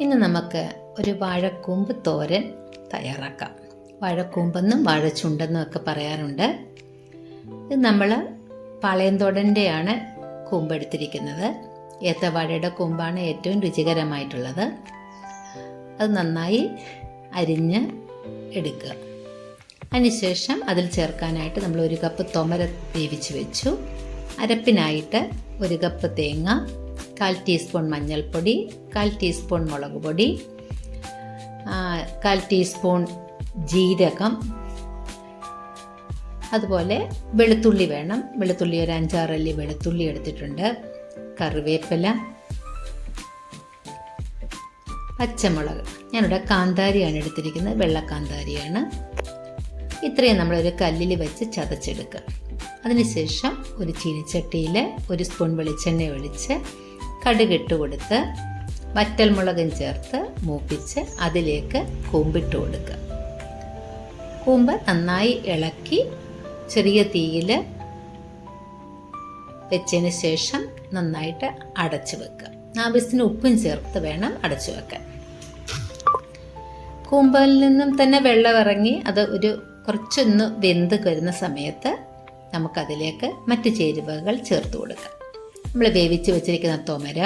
ഇന്ന് നമുക്ക് ഒരു വാഴക്കൂമ്പ് തോരൻ തയ്യാറാക്കാം. വാഴക്കൂമ്പെന്നും വാഴച്ചുണ്ടെന്നും ഒക്കെ പറയാറുണ്ട്. ഇത് നമ്മൾ പാളയംതോടൻ്റെയാണ് കൂമ്പെടുത്തിരിക്കുന്നത്. ഏത്തവാഴയുടെ കൂമ്പാണ് ഏറ്റവും രുചികരമായിട്ടുള്ളത്. അത് നന്നായി അരിഞ്ഞ് എടുക്കുക. അതിനുശേഷം അതിൽ ചേർക്കാനായിട്ട് നമ്മൾ 1 കപ്പ് തുമര വേവിച്ച് വെച്ചു. അരപ്പിനായിട്ട് 1 കപ്പ് തേങ്ങ, 1/4 ടീസ്പൂൺ മഞ്ഞൾപ്പൊടി, 1/4 ടീസ്പൂൺ മുളക് പൊടി, 1/4 ടീസ്പൂൺ ജീരകം, അതുപോലെ വെളുത്തുള്ളി വേണം. വെളുത്തുള്ളി ഒരു 5-6 അല്ലി വെളുത്തുള്ളി എടുത്തിട്ടുണ്ട്. കറിവേപ്പില, പച്ചമുളക്. ഞാനിവിടെ കാന്താരിയാണ് എടുത്തിരിക്കുന്നത്, വെള്ളക്കാന്താരിയാണ്. ഇത്രയും നമ്മളൊരു കല്ലിൽ വെച്ച് ചതച്ചെടുക്കുക. അതിനുശേഷം ഒരു ചീനിച്ചട്ടിയിൽ 1 സ്പൂൺ വെളിച്ചെണ്ണ ഒഴിച്ച് കടുകിട്ട് കൊടുത്ത് വറ്റൽമുളകും ചേർത്ത് മൂപ്പിച്ച് അതിലേക്ക് കൂമ്പിട്ട് കൊടുക്കുക. കൂമ്പ് നന്നായി ഇളക്കി ചെറിയ തീയിൽ വെച്ചതിന് ശേഷം നന്നായിട്ട് അടച്ചു വെക്കുക. ആവശ്യത്തിന് ഉപ്പും ചേർത്ത് വേണം അടച്ചു വെക്കാൻ. കൂമ്പിൽ നിന്നും തന്നെ വെള്ളം ഇറങ്ങി അത് കുറച്ചൊന്ന് വെന്ത് വരുന്ന സമയത്ത് നമുക്കതിലേക്ക് മറ്റ് ചേരുവകൾ ചേർത്ത് കൊടുക്കാം. നമ്മൾ വേവിച്ച് വെച്ചിരിക്കുന്ന തുമര,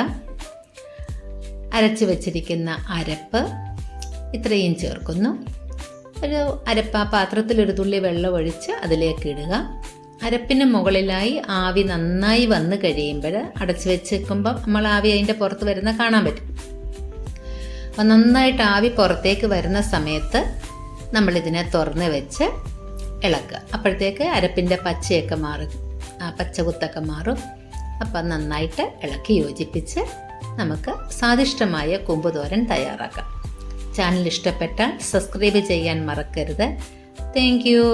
അരച്ച് വെച്ചിരിക്കുന്ന അരപ്പ്, ഇത്രയും ചേർക്കുന്നു. ഒരു അരപ്പ് ആ പാത്രത്തിൽ ഒരു തുള്ളി വെള്ളം ഒഴിച്ച് അതിലേക്ക് ഇടുക. അരപ്പിന് മുകളിലായി ആവി നന്നായി വന്ന് കഴിയുമ്പോൾ അടച്ച് വെച്ചേക്കുമ്പം നമ്മൾ ആവി അതിൻ്റെ പുറത്ത് വരുന്ന കാണാൻ പറ്റും. അപ്പം നന്നായിട്ട് ആവി പുറത്തേക്ക് വരുന്ന സമയത്ത് നമ്മളിതിനെ തുറന്ന് വെച്ച് ഇളക്കുക. അപ്പോഴത്തേക്ക് അരപ്പിൻ്റെ പച്ചയൊക്കെ മാറും, പച്ചകുത്തൊക്കെ മാറും. അപ്പം നന്നായിട്ട് ഇളക്കി യോജിപ്പിച്ച് നമുക്ക് സ്വാദിഷ്ടമായ കൂമ്പ് തോരൻ തയ്യാറാക്കാം. ചാനൽ ഇഷ്ടപ്പെട്ടാൽ സബ്സ്ക്രൈബ് ചെയ്യാൻ മറക്കരുത്. Thank you.